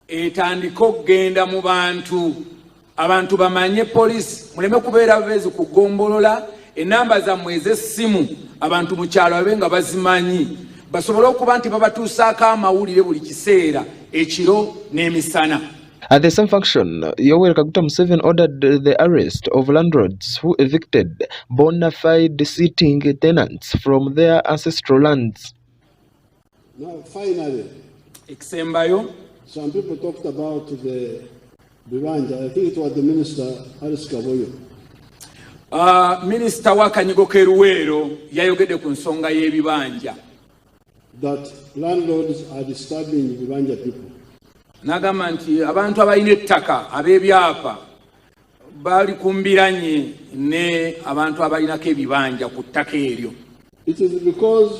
etandika okugenda mu bantu abantu bamanye police muleme kubeera bezi kugombolola enamba zammwe ez'essimu abantu mu kyalo babe nga bazimanyi basobole okuba nti babatuusaako amawulire buli kiseera ekiro n'emisana. At the same function, Yoweri Kaguta Museveni ordered the arrest of landlords who evicted bona fide sitting tenants from their ancestral lands. Now, finally, some people talked about the Bibanja. I think it was the minister, Alice Kaboyo. Minister Wakanyigo Keruwero yayogedde ku nsonga y'ebibanja. That landlords are disturbing Bibanja people. Nagamba nti abantu abalina ettaka ab'ebyapa bali kumbiranye ne abantu abalinako ebibanja ku ttaka eryo. It is because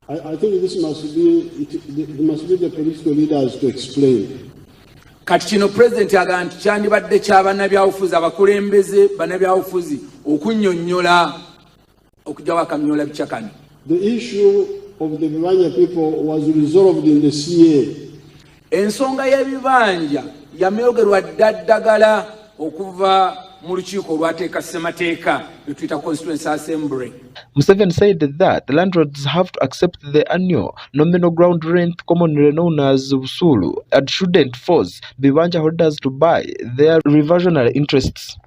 I think this must be the political leaders to explain. Kati kino president agamba nti kyandibadde ky'abannabyabufuzi abakulembeze bannabyabufuzi okunnyonnyola okujja wakamnyola bikyakano. The issue of the Bibanja people was resolved in the CA. Ensonga y'ebibanja yameyogerwa ddaddagala okuva mu lukiiko olwateeka ssemateeka lwe Constituency Assembly. Museveni said that landlords have to accept the annual nominal ground rent, commonly known as Busulu, and shouldn't force Bibanja holders to buy their reversionary interests.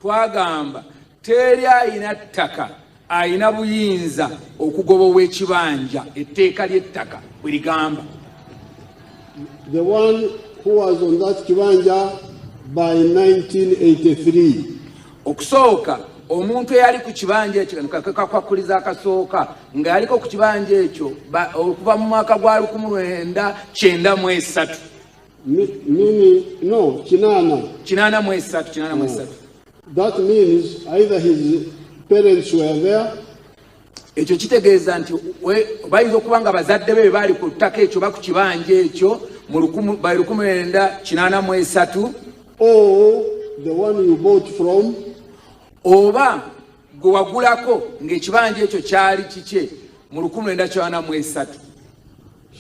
Twagamba teri ayina ttaka ayina buyinza okugoba ow'ekibanja etteeka ly'ettaka bwe ligamba. The one who was on that kibanja by 1983. Okusooka omuntu eyali ku kibanja ekyo kakakwakuliza akasooka nga yaliko ku kibanja ekyo okuva mu mwaka gwa 1993. No, Kinana Mwesatu. That means either his parents were there. Ekyo kitegeeza nti bayinza okuba nga bazadde be baali ku ttaka ekyo ba ku kibanja ekyo mu 1983, or the one you bought from, oba gwe wagulako ng'ekibanja ekyo kyali kikye mu 1983.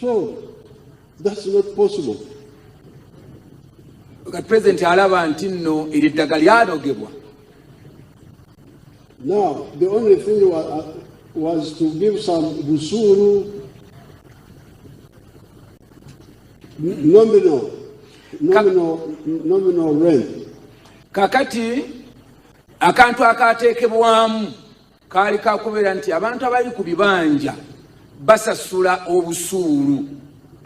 So that's not possible. President alaba nti nno eri ddagala lyanogebwa. Now the only thing was to give some busuru nominal rent. Kakati akantu akateekebwamu kaali kakubeera nti abantu abali ku bibanja basasula obusuulu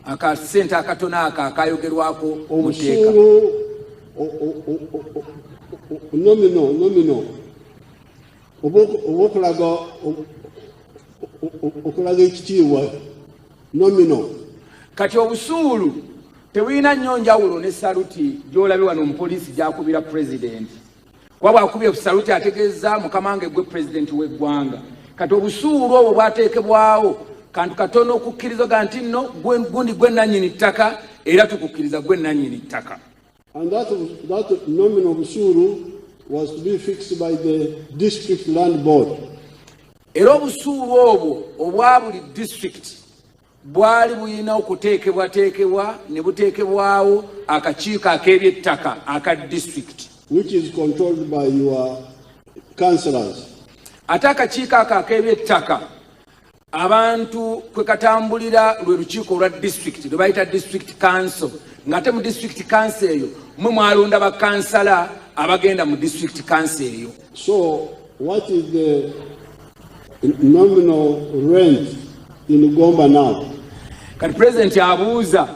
akasente akatono akayogerwako omuteeka. Nominal okulaga ekitiibwa nominal. Kati obusuulu tebulina nnyo njawulo ne saluti gy'olabye wano omupoliisi gy'akubira president. Waba akubye saluti ategeeza mukama wange gwe president w'eggwanga. Kati obusuulu obwo bwateekebwawo kantu katono okukkiriza nti nno gundi gwe nannyini ttaka era tukukkiriza gwe nannyini ttaka. And that nominal busuru was to be fixed by the district land board. Era obusuulu obwo obwa buli district bwali buyina okuteekebwateekebwa ne buteekebwawo akakiiko ak'ebyettaka aka district, which is controlled by your councillors. Ate akakiiko ako ak'ebyettaka abantu kwe katambulira lwe lukiiko olwa district lwe bayita district council, ng'ate mu district council eyo mwe mwalonda bakansala abagenda mu district council eyo. So what is the nominal rent in Uganda now? Kati president abuuza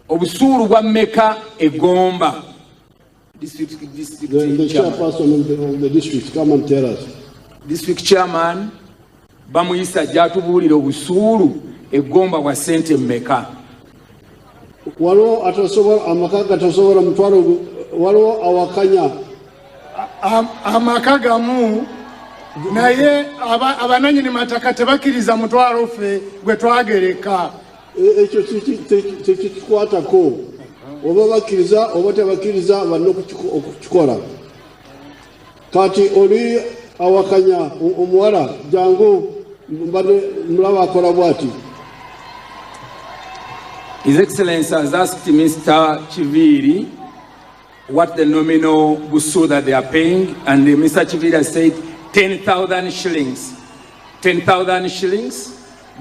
obusuulu bwa mmeka eGomba. The chairperson of the district, come and tell us. District chairman bamuyisa gyatubuulira obusuulu eGomba bwa ssente mmeka. Waliwo atasobola amaka gatasobola mutwalo, waliwo awakanya amaka gamu naye abananyini mataka tebakkiriza mutwalo ffe gwe twagereka. Ekyo tekikwatako oba bakkiriza oba tebakkiriza balina okukikola. Kati oli awakanya omuwala jangu mbadde mulaba akola bw'ati. His Excellency has asked Mr. Chiviri what the nominal busu that they are paying, and Mr. Chiviri has said 10,000 shillings. 10,000 shillings,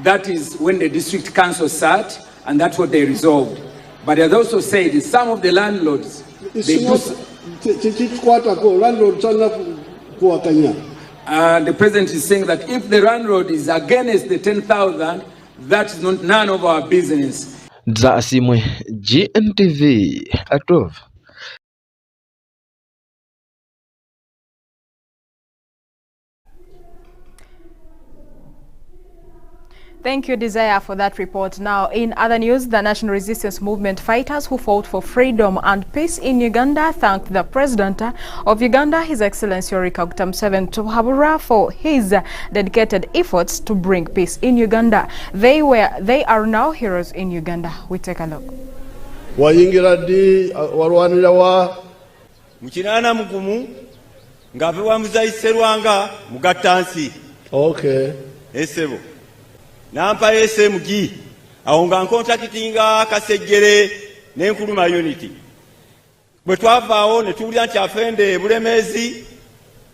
that is when the district council sat, and that's what they resolved. But he has also said some of the landlords, the president is saying that if the landlord is against the 10,000, that's none of our business. Asimwe, GNTV, Atov. Thank you, Desire, for that report. Now, in other news, the National Resistance Movement fighters who fought for freedom and peace in Uganda thanked the President of Uganda, His Excellency Yoweri Kaguta Museveni, for his dedicated efforts to bring peace in Uganda. They are now heroes in Uganda. We take a look. Okay. Esebo. Nampa SMG. Ahonga contractinga kasejere n'enkuluma unity. Bwe twavaawo ne tuwulira nti afende Bulemezi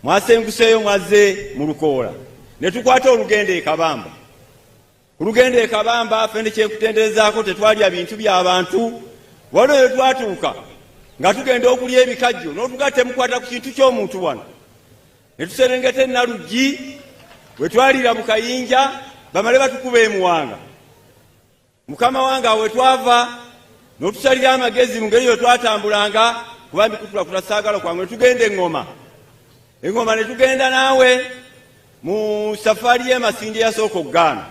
mwasenguseeyo mwaze mu Lukoola. Ne tukwata olugendo e Kabamba. Ku lugendo e Kabamba afende kyekutenderezaako tetwalya bintu by'abantu. Waliwo twatuuka nga tugenda okulya ebikajjo n'otugatte mukwata ku kintu ky'omuntu wano. Ne tuserengeta Naluggi we twalira mu Kayinja bamale batukuba emuwanga. Mukama wange we twava n'otusalira amagezi mu ngeri yo twatambulanga kuba mbikutula kulasaagala kwange tugenda Engoma. Engoma ne tugenda naawe mu safari y'Emasindi yasooka okugaana.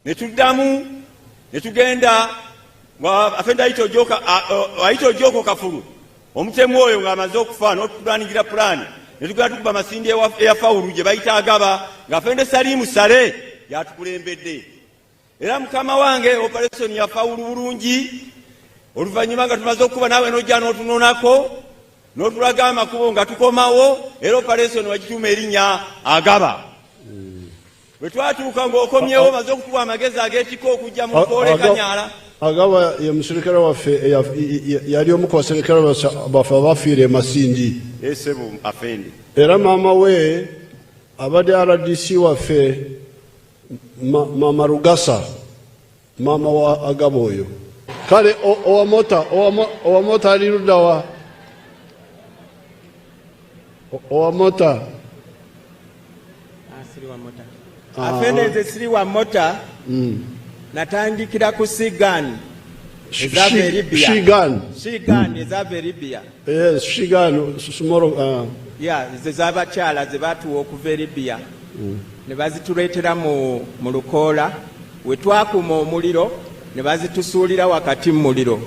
Ne tuddamu ne tugenda afenda ayita Ojoko Kafulu omutemu oyo ng'amaze okufa n'otutulanigira pulaani. Ne tugenda tukuba Masindi eyafawulu gye bayita Agaba ng'afende Salimu Sale yatukulembedde. Era Mukama wange operation yafawulu bulungi. Oluvannyuma nga tumaze okuba naawe n'ojja n'otunonako n'otulaga amakubo nga tukomawo era operation wagituuma erinnya Agaba. Bwe twatuuka ng'okomyewo omaze okutuwa amagezi ag'ekiko okujja mu Lukoola Kanyala. Agaba ye musirikale waffe yali omu ku basirikale baffe abafiira e Masindi. Esebo afende. Era maama we abadde RDC waffe Mama Rugasa, mama wa Agaba oyo. Kale owamota ali ludda wa? Owamota. Asiri wa mota. Afende nze siri wa mota. Natandikira ku Shigan. Shigan is a very Libya. Yes, Shigan tomorrow. Yeah, z'abakyala ze batuwa okuva Libya. Ne bazituleetera mu Lukoola. We twakuma omuliro ne bazitusuulira wakati mu muliro.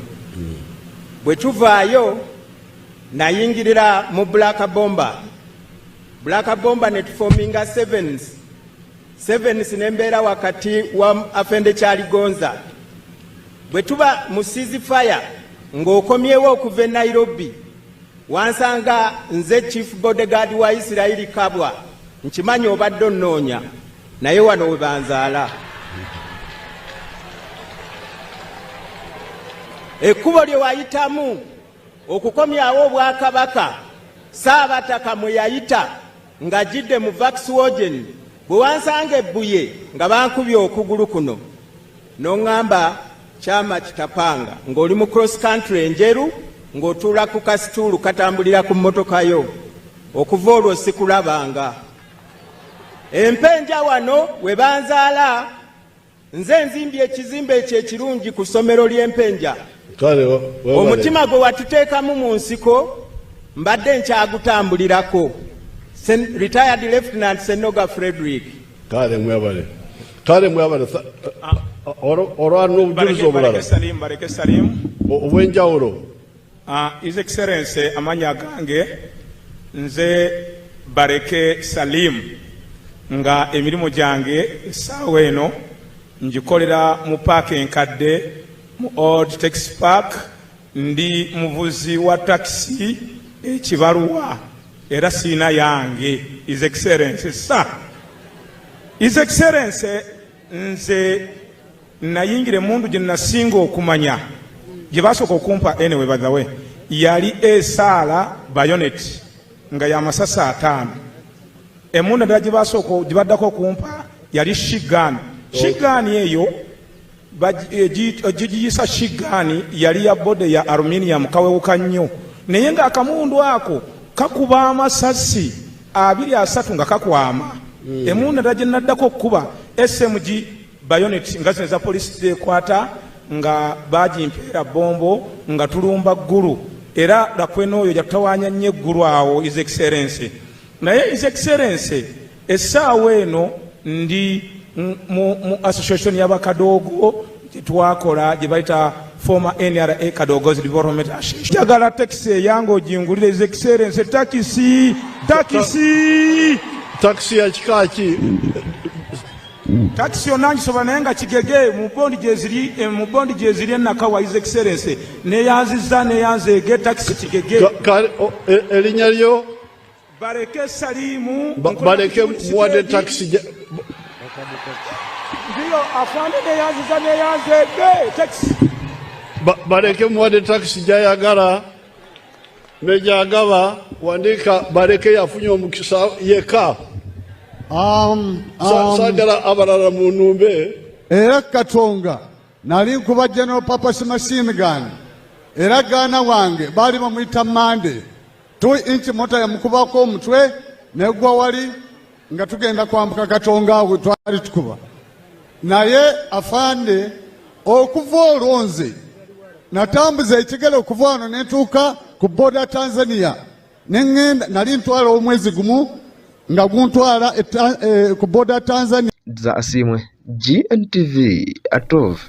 Bwe tuvaayo nayingirira mu Black Bomber. Black Bomber ne tufominga sevens nembeera wakati wa afende Kyaligonza. Bwe tuba mu ceasefire ng'okomyewo okuva e Nairobi wansanga nze chief bodyguard wa Israeli Kabwa nkimanyi obadde onnoonya naye wano we banzaala. Ekkubo lye wayitamu okukomyawo obwakabaka Ssaabataka mwe yayita ng'ajjidde mu Vaxwogen bwe wansanga ebbuye nga bankubye okugulu kuno n'oŋŋamba kyama kitapanga ng'oli mu cross country enjeru ng'otuula ku kasituulu katambulira ku mmotoka yo okuva olwo sikulabanga. Empenja wano we banzaala nze nzimbye ekizimbe ekyo ekirungi ku ssomero ly'Empenja. Omutima gwe watuteekamu mu nsiko mbadde nkyagutambulirako. Retired Lieutenant Senoga Frederick. Kale mwebale. Olwana obujulizi obulala. Bareke Salim. Obwenjawulo. His Excellency amanya gange nze Bareke Salim nga emirimu gyange essaawa eno ngikolera mu paaka enkadde mu Old Taxi Park. Ndi muvuzi wa taxi ekibaluwa era siina yange. His Excellency His Excellency nze nayingire mundu gye nasinga okumanya gye basooka okumpa anyway by the way yali esaala bayonet nga y'amasasa 5 emundu endala gye baddako okumpa yali shigani eyo gigiyisa shigani yali ya bode ya aluminium kawewuka nnyo naye ng'akamundu ako kakuba amasasi 2-3 nga kakwama emundu endala gye naddako okukuba SMG bayonet nga zino za polisi zekwata nga bagimpeera bombo nga tulumba ggulu era lakweno oyo jatawanya nnyo eggulu awo his excellency naye his excellency essaawa eno ndi mu association y'abakadogo gye gye bayita former NRA Kadogo's Development Association njagala taxi eyange ogingulire his excellency taxi ya kikaki taxi onangisoba naye nga kigege mu bondi gye ziri enakawa his excellency neyanzeege taxi kigege erinnya lyo bareke salimu bareke muwadde taxi ndiyo afande neyanzeege taxi bareke muwadde taxi gyayagala nejagaba wandika bareke yafunye omukisa yeka sagala abalala mu nnumbe era Katonga nali nkuba General Purpose machine gun era gaana wange baali bamuyita Mande 2 inch mota yamukubako omutwe negwa wali nga tugenda kwambuka Katonga awo twali tukuba naye afande okuva olwonze natambuza ekigere okuva wano netuuka ku border Tanzania nengenda nali ntwala omwezi gumu nga guntwala ku border Tanzania. Asimwe GNTV Atov.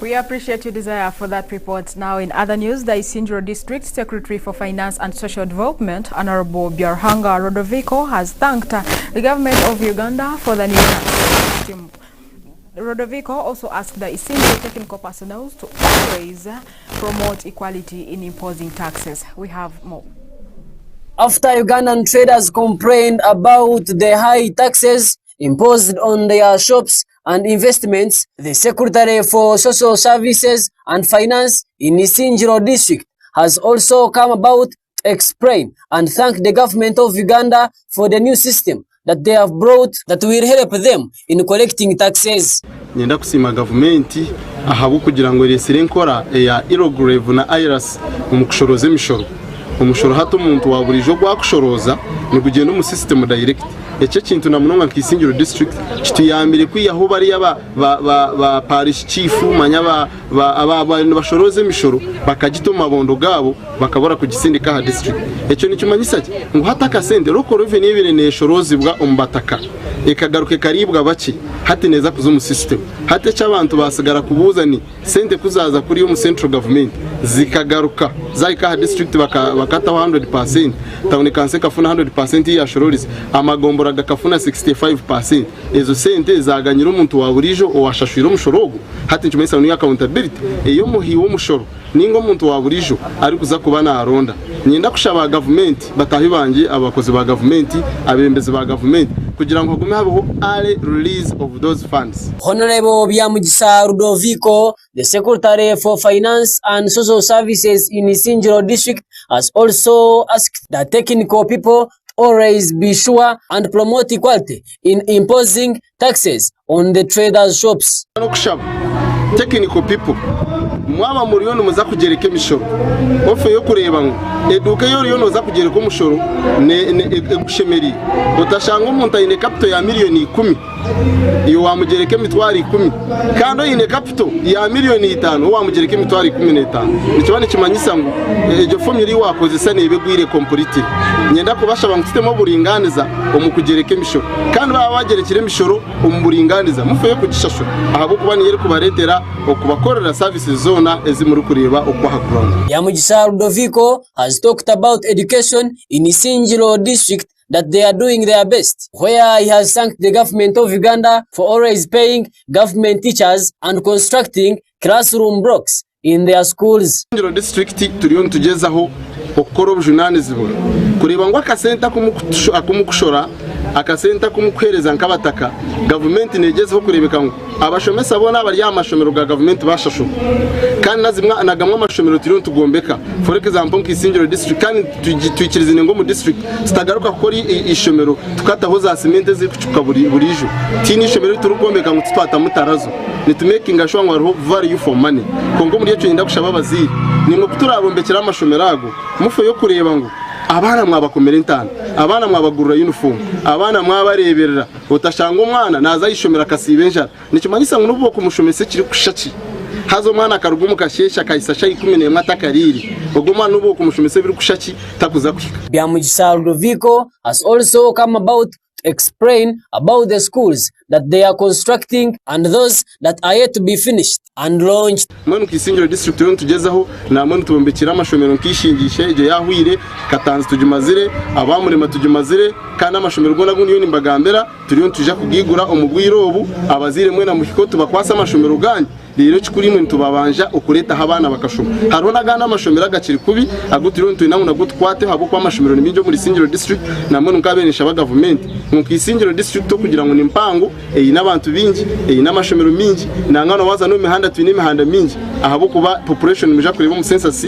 We appreciate your desire for that report. Now in other news, the Isingiro District Secretary for Finance and Social Development, Honorable Byarhanga Rodovico, has thanked the government of Uganda for the new tax system. Rodovico also asked the Isingiro technical personnel to always promote equality in imposing taxes. We have more. After Ugandan traders complained about the high taxes imposed on their shops and investments, the Secretary for Social Services and Finance in Isingiro District has also come about to explain and thank the government of Uganda for the new system that they have brought that will help them in collecting taxes. Nyenda kusima government ahabu kugira ngo resire nkora ya irograve na iras mu kushoroza emishoro umushoro hato umuntu waburijo gwakushoroza ni kugenda mu system direct ece kintu namunonga nk'Isingiro district kituyambire kwiyaho bari ba parish chief manya abantu bashoroze emishoro bakagitoma bondo gabo bakabora kugisindika ha district eco ni kimanyisa ngo hataka sende roko revenue ibirene shorozibwa umbataka ekagaruke karibwa baki hati neza kuzo mu system hate cy'abantu basigara kubuzani sente kuzaza kuri yo mu central government zikagaruka zaika ha district bakata 100% town council kafuna 100% ya shororize amagombora gakafuna 65%. Ezo sente zaganyira umuntu waburijo owashashwira umushorogo hati ncumesa ni accountability eyo muhiwo umushoro ningo umuntu waburijo ari kuza kuba na aronda nyenda kushaba government batahibanje abakozi ba government abembezi ba government kugira ngo gume habeho early release of those funds. Honorable Byamugisa Rudovico, the Secretary for Finance and Social Services in Isingiro District, has also asked the technical people always be sure and promote equality in imposing taxes on the traders' shops. Technical people mwaba muriyono muza kugereka emishoro ofe yo kureba ngo eduka yo za kugereka umushoro ne egushemeri utashanga umuntu ayine capital ya miliyoni 10 iyo wamugereka emitwari 10 kandi yine capital ya miliyoni 5 wamugereka emitwari 15 nikibane kimanyisa ngo ejo formula wakoze sane ibegwire complete nyenda kubashaba ngutemo buringaniza omukugereka emishoro kandi baba bagerekire emishoro omuburinganiza mufe yo kugishashura ahabo kubani yeri kubaretera okubakorera services zona ezimuri kureba okwa hakuranga. Byamugisa Rudovico has talked about education in Isingiro district that they are doing their best, where he has thanked the government of Uganda for always paying government teachers and constructing classroom blocks in their schools. Isingiro district turiyo tugezaho okoro bujunane zibura kureba ngo akasenta akumukushora akasenta kumukwereza nkabataka government negezeho kurebeka ngo abashomesa bona abari amashomero ga government bashasho kandi nazimwa nagamwe amashomero turiyo tugombeka for example nk'Isingiro district kandi twikirize ngo mu district stagaruka kuri ishomero tukataho za cement zikucuka burijo tini ishomero turugombeka ngo twata mutarazo ni to making sure ngo value for money kongo muri cyo yinda kushaba baziri ni ngo turabombekera amashomero ago mufe yo kureba ngo abana mwabakomera intana abana mwabagurura uniform abana mwabareberera utashanga umwana naza yishomera kasibenja nikimanyisa ngo nubo kumushomese kiri kushaki hazo mwana karugumu kashesha kaisasha 10 atakariri ogoma nubo kumushomese biri kushaki takuza kwika Byamugisa Ludovico has also come about to explain about the schools that they are constructing and those that are yet to be finished and launched. Mwenu Kisingiro district yo tugezaho na mwenu tubombekira amashomero nkishingishe ije yahwire katanze tujimazire abamurema tujimazire kana amashomero gona gundi yo nimbagambera turiyo tuja kugigura umugwiro obu abazire mwena muhiko tubakwasa amashomero ganye rero kikuri mwe tubabanja ukureta habana bakashoma hariho nagana amashomero agakiri kubi agutiriyo tuyinamu nagutwate habo kwa amashomero niminjo muri Singiro district na mwenu nkabenesha ba government mu Kisingiro district to kugira ngo nimpango n'abantu bingi n'amashomero mingi nangano waza no mihanda twine mihanda mingi ahabo kuba population muja kureba mu census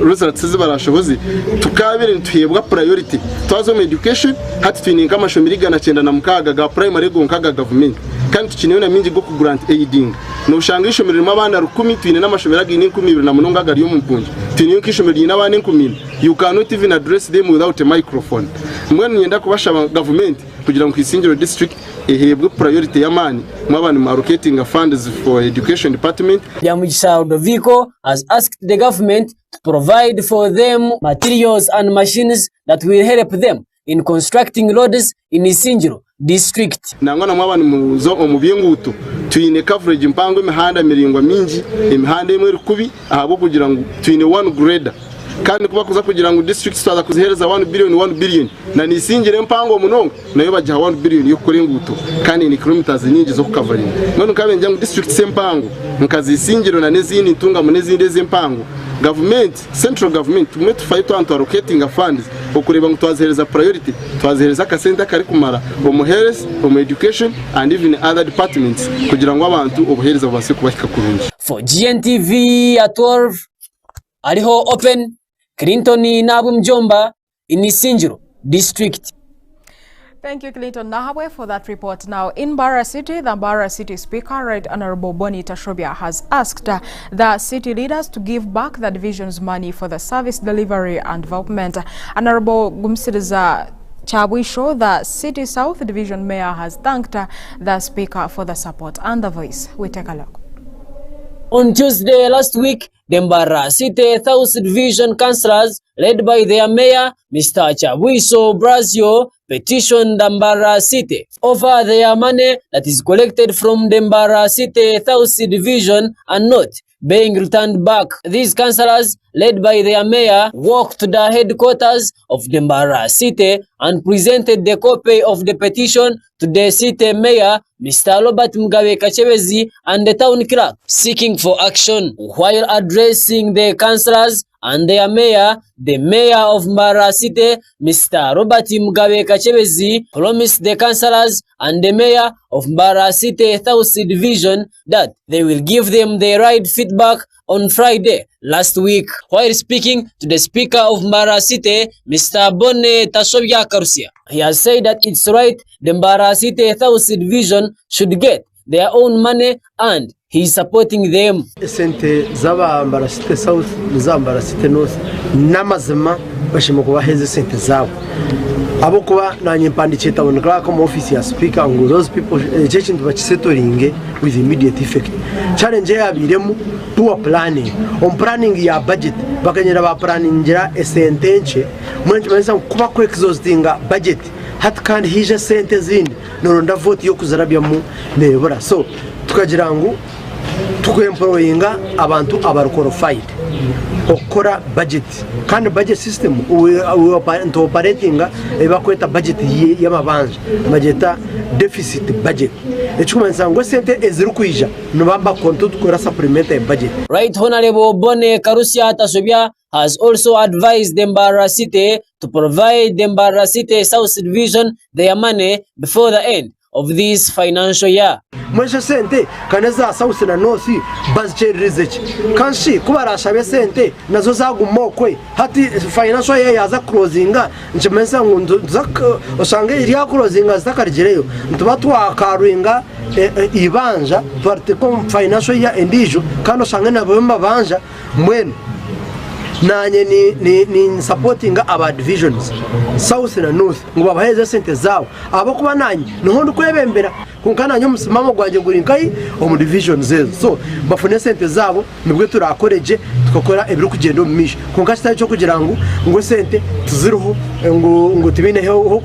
results zibarashobozi tukabire ntuyebwa priority twazo mu education hati twininga amashomero igana 9 na mukaga ga primary go nkaga government kandi tukinewe na mingi go ku grant aiding no shangisho mirimo abana 10 twine n'amashomero agine 12 na munonga gari yo mu mpunji twine nkishomero yina abana 10 you cannot even address them without a microphone mwene nyenda kubasha government kugira ngo Kisingiro district ehebwe priority yamani mwabana allocating funds for education department. Byamugisa Ludovico has asked the government to provide for them materials and machines that will help them in constructing roads in Isingiro district. Nangona mwabana muzo omubyenguto twine coverage mpango imihanda miringwa mingi imihanda imwe rukubi ahabo kugira ngo twine one grader kandi kuba kuza kugira ngo district twaza kuzihereza 1 billion na nisingire mpango munongo nayo bajya 1 billion yo kuri nguto kandi ni kilometers nyingi zo kukavaringa none kabenja ngo district sempango nkazisingiro na nezindi ntunga munezindi zempango government central government tumwe tufaye to allocating funds okureba ngo twazihereza priority twazihereza ka center kari kumara mu health mu education and even other departments kugira ngo abantu obuhereza base kubahika kurungi. For Gntv at 12 ariho open Clinton Nabu Mjomba in Isingiro district. Thank you, Clinton Nahabwe, for that report. Now, in Barra City, the Barra City Speaker, Right Honorable Boni Tashobia, has asked the city leaders to give back the division's money for the service delivery and development. Honorable Gumsiriza Chabwisho, the City South Division Mayor, has thanked the Speaker for the support and the voice. We take a look. On Tuesday last week, the Barra City South Division councillors, led by their mayor, Mr. Chabwisho Brazio, petitioned Barra City over their money that is collected from the Barra City South Division and not being returned back. These councillors, led by their mayor, walked to the headquarters of the Barra City and presented the copy of the petition to the city mayor, Mr. Robert Mugabe Kachebezi, and the town clerk, seeking for action. While addressing the councillors and their mayor, the mayor of Barra City, Mr. Robert Mugabe Kachebezi, promised the councillors and the mayor of Barra City South Division that they will give them the right feedback on Friday last week. While speaking to the Speaker of Barra City, Mr. Boni Tashobia Karusia, he has said that it's right the Barra City South Division should get their own money and he is supporting them. Sente zaba Barra City South nizaba Barra City North namazima bashimo kubaheze sente zabo abo kuba nanye mpandiketa onekala kama office ya speaker ngo those people ejeje ntibakisetoringe with immediate effect. Challenge yabiremu poor planning on planning ya budget bakanyera ba planning ngira esente nche mwenje manisa kuba ko exhaustinga budget hat kandi hije sente zindi noronda vote yo kuzarabya mu nebora so tukagira ngo tukwemployinga abantu abaruqualified okora budget kandi budget system we operating bakweta budget y'amabanje budget deficit budget ekikumanyisa ngo sente ezirukwija nibamba konto tukora supplementary budget. Right Honorable Bone Karusia Tasobia has also advised the Mbara City to provide the Mbara City South Division their money before the end of this financial year. Mwisho sente kaneza South na North budget research kanshi kubarashabe sente nazo zagumokwe hati financial year yaza closinga nchimesa ngo osange iriya closinga zitakarjereyo ntuba twakaruinga ibanja twarte kom financial year endijo kano sange nabomba banja mwene nanye ni supporting aba divisions South na North ngo babaheze sente zawo abo kuba nanye niho ndikwebembera kunkana nyo musimamo gwanje gurinkai omu divisions zezo so bafune sente zabo nibwe turakoreje tukakora ebiri kugenda mu misho kunkashita cyo kugira ngo sente tuziruho ngo tibine ho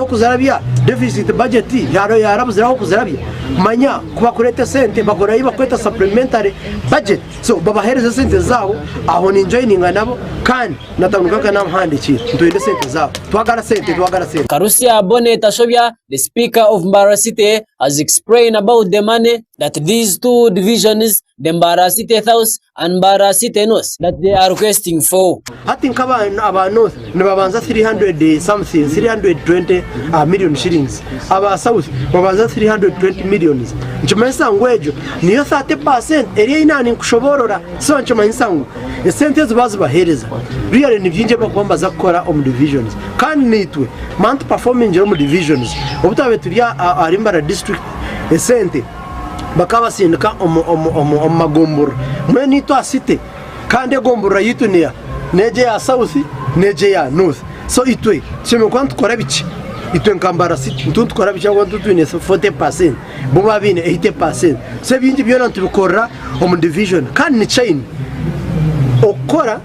kuzarabya deficit budget yarabuziraho kuzarabya manya kuba kurete sente bakora ibakweta supplementary budget so babahereza sente zabo aho ni joining nabo kandi natanguka namhandikira ntuinde sente zabo twagara sente. Karusia Bone Tasobia, the Speaker of Mbara City, has explained about the money that these two divisions, the Mbara City South and Mbara City North, that they are requesting for. I think about North, Nabanza 320 million shillings. About South, Nabanza 320 millions. Nchumesa ngwejo, niyo 30% area inani kushoborora, so nchumesa ngu. The sentence was bahereza. Really ni byinje bakwamba zakora divisions. Kandi nitwe, month performing divisions. Obutabe tulia Arimbara district, esente. Bakaba sindika magomboro mweni to asite kandi gomboro yitu niya neje ya South neje ya North so itwe cheme kwantu kora bici itwe nkambara city ntuntu kora bici kwantu twine 40% buba bine 80% se bingi byona tubikora omu division kandi ni chain okora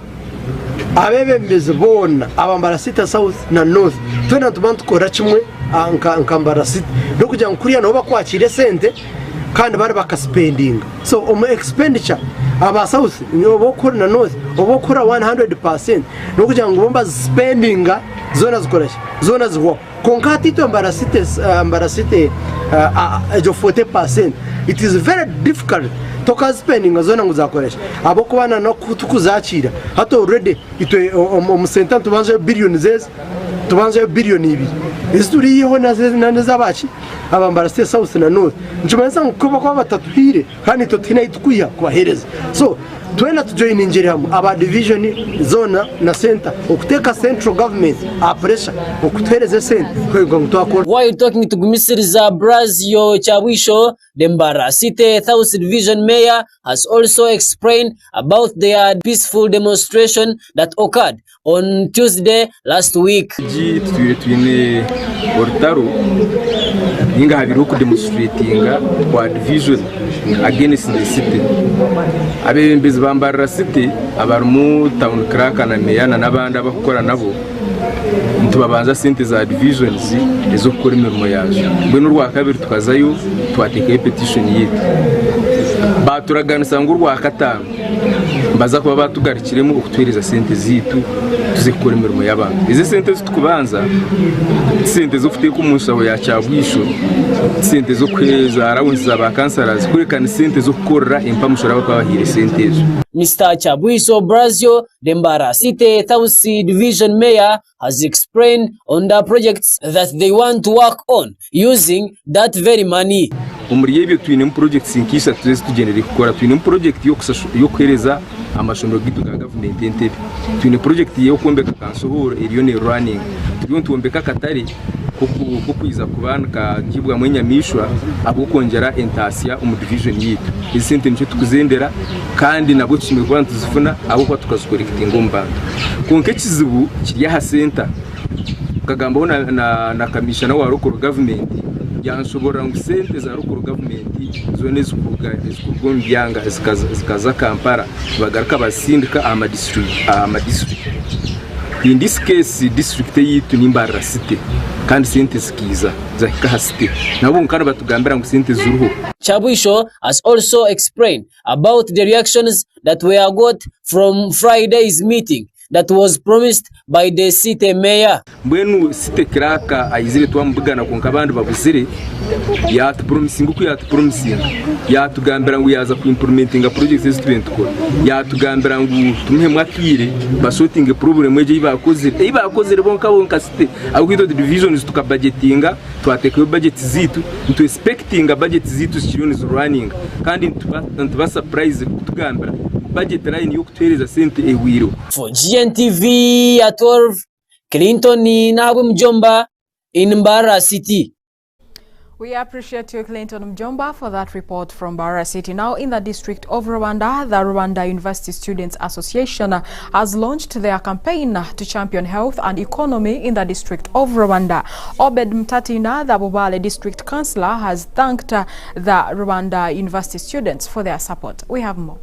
abebembeze bona abambara city South na North twena tubantu kora kimwe nkambara city no kujya nkuriya no bakwakire sente kandi bari bakaspending so expenditure aba South nyobokora na North obokora 100% no kugira ngo bomba spending zona zikoresha zona zwo konkati to Mbara City ejo 40% it is very difficult to spending zona nguzakoresha abo kubana no kutukuzakira hato already itwe omusenta tubanje billion zeze tubanje billion ibi isituriyeho nazabachi abambara City South na North nchumeza kuba kwa batatuhire kandi totina itukwiya kubahereza so twena tujoin injerihamu aba division zona na center okuteka central government a pressure okuthereza center kwego ngutwakora. While talking to Gumisiriza Brazio Chabwisho, the Mbara City South Division Mayor has also explained about their peaceful demonstration that occurred on Tuesday last week. Twine ortaro inga habiru ku demonstratinga kwa division against the city abembezi bambara city abarumu town crack na meyana nabandi abakora nabo ntubabanza sente za divisions ezo gukora imirimo yaje mbwe n'urwa kabiri tukazayo twateka petition yitu baturaganisa ngo urwa katanu mbaza kuba batugarikiremo ukutwereza sente zitu tuzikora imirimo y'abantu izi sente zitukubanza sente zo fite ku munsaho ya Chabwisho sente zo kweza arawunza ba kansarazi kurekana sente zo gukora impamushora bakabahire sente ejo. Mr. Chabwisho Brazio, the Mbara City South Division Mayor, has explained on the projects that they want to work on using that very money. Umuri yebyo twine projects inkisha tuzese tugenera gukora twine project yo kwereza amashomero gitu ga government Gntv twine project yo kombeka kansohoro iriyo ne running turiyo tuombeka katari kukwiza kubana ka kibwa mwenyamishwa abo kongera entasia umu division yitu izinte nicyo tukuzendera kandi nabo kimwe kwa tuzifuna abo kwa tukazikorekitinga ngomba konke kizibu kiri ha center kagambo na kamishana wa local government yanshobora ngo sente za local government zone zikugo mbyanga zikaza Kampala bagaraka basindika ama district in this case district yitu ni Mbara City kandi sente zikiza za hika city nabo nkana batugambira ngo sente zuruho. Chabwisho has also explained about the reactions that were got from Friday's meeting that was promised by the city mayor. Mbwenu site kiraka ayizire twamubugana konka abandi babuzire yatupromisinga ku yatupromisinga yatugambira ngo yaza ku implementinga projects z'estudent ko yatugambira ngo tumuhe mwakire basotinge problem eje ibakozire bonka site ahubwo divisions tukabudgetinga twateka budget zitu ntu expecting budget zitu zikirione running kandi ntuba surprise kutugambira budget line yo kutereza sente ewiro. For Gntv at 12, Clinton Nabu Mjomba in Mbara City. We appreciate you, Clinton Mjomba, for that report from Mbara City. Now, in the district of Rwanda, the Rwanda University Students Association has launched their campaign to champion health and economy in the district of Rwanda. Obed Mtatina, the Bubale district councillor, has thanked the Rwanda University students for their support. We have more.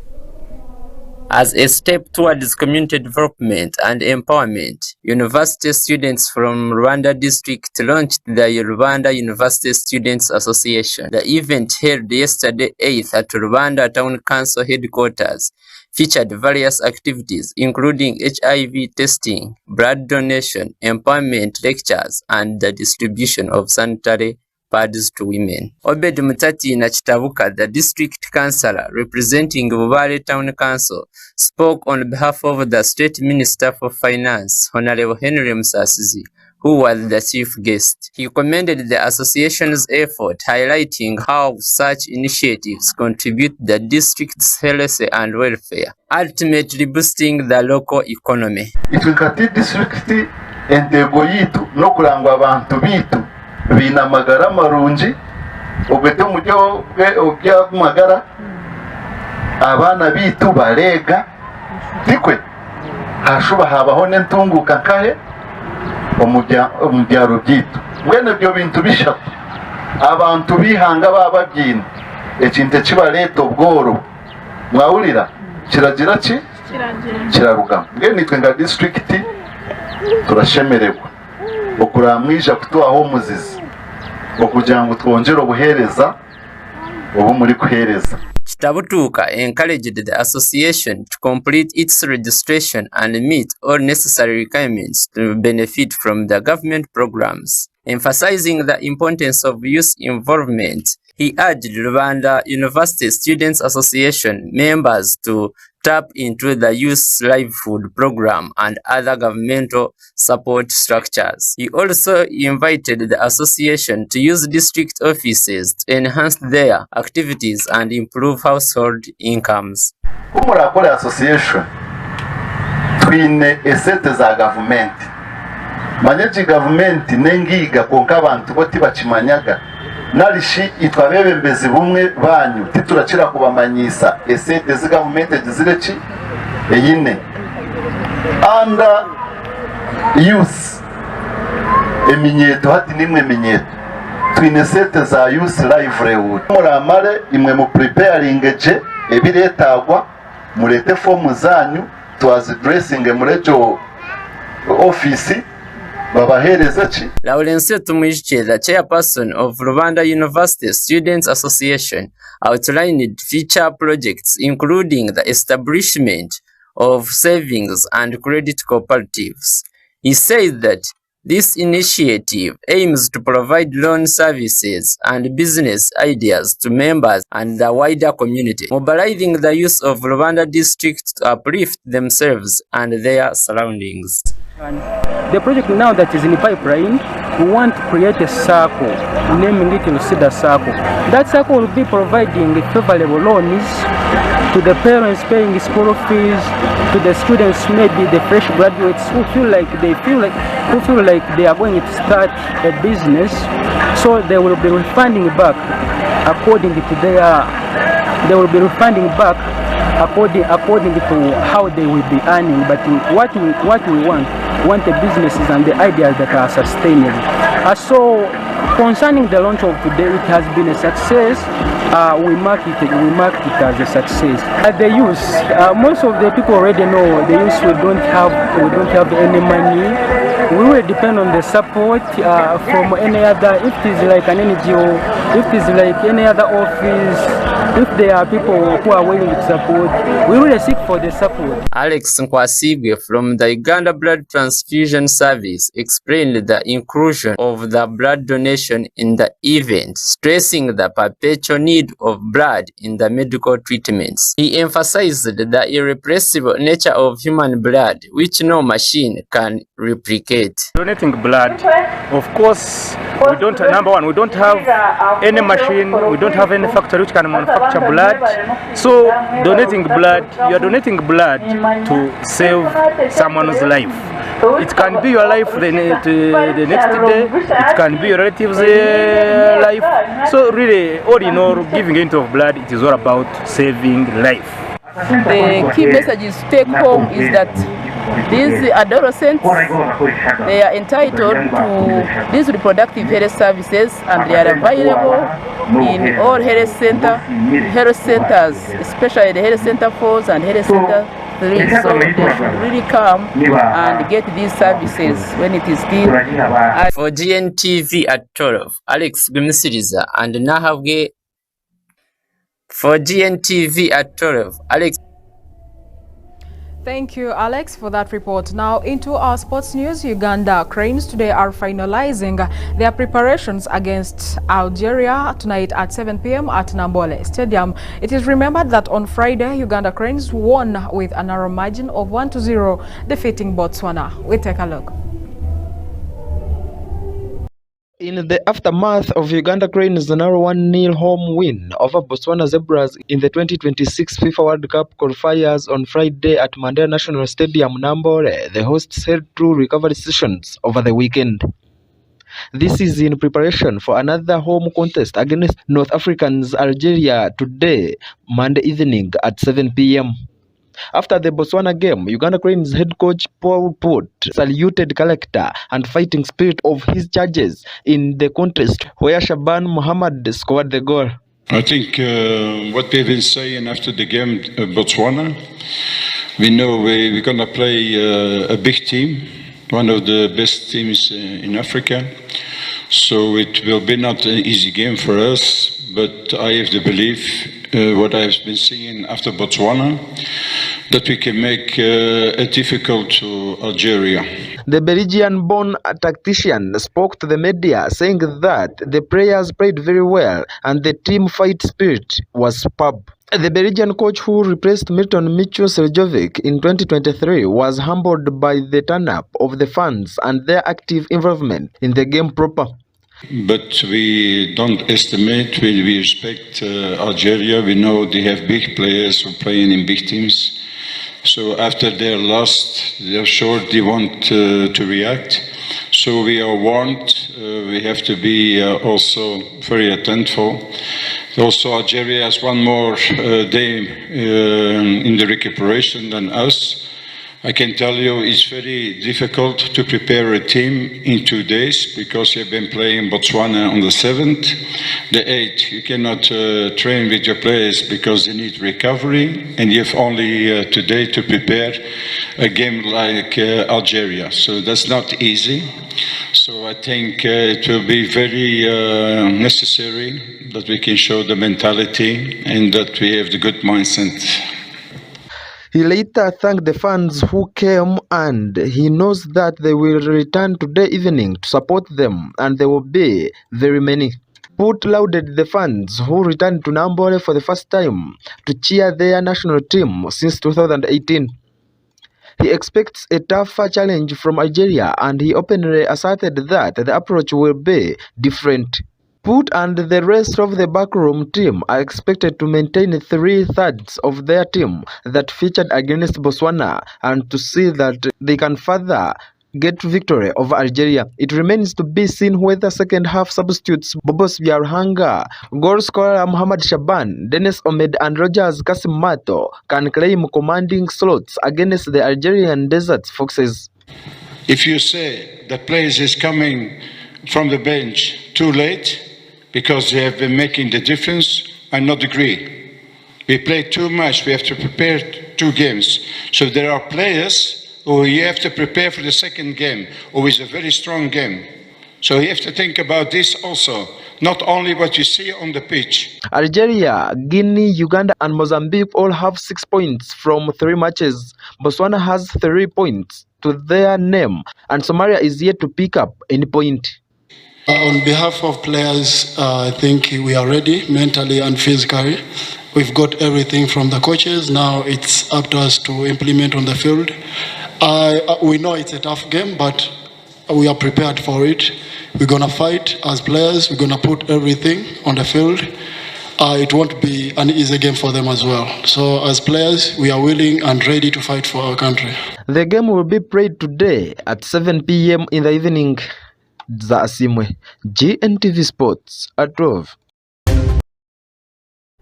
As a step towards community development and empowerment, university students from Rwanda district launched the Rwanda University Students Association. The event held yesterday 8th at Rwanda Town Council headquarters featured various activities including HIV testing, blood donation, empowerment lectures, and the distribution of sanitary pads to women. Obed Mutatina Chitabuka, the district councillor representing Bubale Town Council, spoke on behalf of the State Minister for Finance, Honorable Henry Musasizi, who was the chief guest. He commended the association's effort, highlighting how such initiatives contribute to the district's health and welfare, ultimately boosting the local economy. Itwikati district entego yitu no kurangwa abantu bitu bina magara marungi ubete mujyo obya magara abana bitu barega tikwe hashuba habaho n'entunguka kahe omubyaro byitu mwene byo bintu bishatu abantu bihanga bababyina ekinte kibaleta obworo mwawulira kiragira ki kirarugama ngene twenga district turashemererwa okuramwija kutuaho muzizi okugira ngo twongere obuhereza obu muri kuhereza. Chitabutuka encouraged the association to complete its registration and meet all necessary requirements to benefit from the government programs. Emphasizing the importance of youth involvement, he urged Rwanda University Students Association members to tap into the youth livelihood program and other governmental support structures. He also invited the association to use district offices to enhance their activities and improve household incomes. Umurakole association twine esete za government manyeji government nengiga konka abantu boti bakimanyaga narishi itwabebembezi bumwe banyu titurakira kubamanyisa esete za government zireki eyine anda youth eminyeto hati nimwe minyeto twine sete za youth livelihood muramare imwe mu preparing je ebiretagwa murete form zanyu twazi dressing murejo office babahereza ki. Lawrence Tumwiche, the chairperson of Rwanda University Students Association, outlined future projects including the establishment of savings and credit cooperatives. He said that this initiative aims to provide loan services and business ideas to members and the wider community, mobilizing the youth of Rwanda district to uplift themselves and their surroundings. The project now that is in the pipeline, we want to create a circle, naming it Lucida Circle. That circle will be providing favorable loans to the parents paying school fees, to the students, maybe the fresh graduates who feel like they are going to start a business, so they will be refunding back according to their. They will be refunding back according to how they will be earning. But what we want the businesses and the ideas that are sustainable. So concerning the launch of today, it has been a success. We mark it as a success. The youth, most of the people already know the youth we don't have any money. We will depend on the support from any other, if it is like an NGO, if it is like any other office, if there are people who are willing to support, we really seek for the support. Alex Nkwasibwe from the Uganda Blood Transfusion Service explained the inclusion of the blood donation in the event, stressing the perpetual need of blood in the medical treatments. He emphasized the irrepressible nature of human blood, which no machine can replicate. Donating blood, of course, we don't, number one, we don't have any machine, we don't have any factory which can manufacture blood. So donating blood, you are donating blood to save someone's life. It can be your life the next day, it can be your relative's life. So really, all in all, giving into blood, it is all about saving life. The key messages to take home is that these adolescents, they are entitled to these reproductive health services, and they are available in all health centers, especially the health center 4s and health center 3. So they should really come and get these services when it is still. For Gntv at 12, Alex Gmisiriza and Nahabwe. For Gntv at 12, Alex. Thank you, Alex, for that report. Now into our sports news. Uganda Cranes today are finalizing their preparations against Algeria tonight at 7 p.m. at Nambole Stadium. It is remembered that on Friday, Uganda Cranes won with a narrow margin of 1-0, defeating Botswana. We take a look. In the aftermath of Uganda Cranes' narrow 1-0 home win over Botswana Zebras in the 2026 FIFA World Cup qualifiers on Friday at Mandela National Stadium, Nambole, the hosts held 2 recovery sessions over the weekend. This is in preparation for another home contest against North Africans Algeria today, Monday evening at 7 p.m. After the Botswana game, Uganda Cranes head coach Paul Put saluted character and fighting spirit of his charges in the contest where Shaban Muhammad scored the goal. I think what we've been saying after the game Botswana, we know we're going to play a big team, one of the best teams in Africa. So it will be not an easy game for us, but I have the belief, what I've been seeing after Botswana, that we can make it difficult to Algeria. The Belgian-born tactician spoke to the media, saying that the players played very well and the team fight spirit was superb. The Belgian coach who replaced Milton Micho-Seljovic in 2023 was humbled by the turn-up of the fans and their active involvement in the game proper. But we don't estimate, we respect Algeria. We know they have big players who are playing in big teams. So after their loss, they're sure they want to react. So we are warned. We have to be also very attentive. Also, Algeria has one more day in the recuperation than us. I can tell you it's very difficult to prepare a team in 2 days because you've been playing Botswana on the 7th. The 8th, you cannot train with your players because they need recovery, and you have only today to prepare a game like Algeria. So that's not easy. So I think it will be very necessary that we can show the mentality and that we have the good mindset. He later thanked the fans who came, and he knows that they will return today evening to support them, and there will be very many. Put lauded the fans who returned to Nambole for the first time to cheer their national team since 2018. He expects a tougher challenge from Algeria, and he openly asserted that the approach will be different. Put and the rest of the backroom team are expected to maintain 3/3 of their team that featured against Botswana and to see that they can further get victory over Algeria. It remains to be seen whether second half substitutes Bobos Biarhanga, goal scorer Muhammad Shaban, Dennis Omed and Rogers Kasimato can claim commanding slots against the Algerian Desert Foxes. If you say the players is coming from the bench too late because they have been making the difference, I not agree. We play too much, we have to prepare 2 games. So there are players who you have to prepare for the second game, or is a very strong game. So you have to think about this also, not only what you see on the pitch. Algeria, Guinea, Uganda and Mozambique all have 6 points from 3 matches. Botswana has 3 points to their name and Somalia is yet to pick up any point. On behalf of players, I think we are ready mentally and physically. We've got everything from the coaches. Now it's up to us to implement on the field. We know it's a tough game, but we are prepared for it. We're going to fight as players. We're going to put everything on the field. It won't be an easy game for them as well. So as players, we are willing and ready to fight for our country. The game will be played today at 7 p.m. in the evening. Asimwe, Gntv Sports at 12.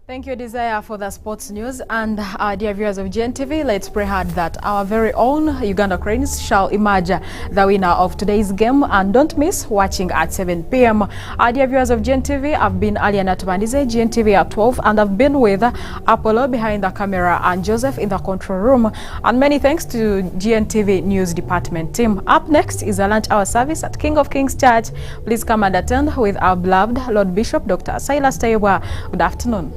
Thank you, Desire, for the sports news. And dear viewers of Gntv, let's pray hard that our very own Uganda Cranes shall emerge the winner of today's game. And don't miss watching at 7 p.m. Dear viewers of Gntv, I've been Allian Atubandiize, Gntv at 12, and I've been with Apollo behind the camera and Joseph in the control room. And many thanks to Gntv News Department team. Up next is a lunch hour service at King of Kings Church. Please come and attend with our beloved Lord Bishop Dr. Silas Tayebwa. Good afternoon.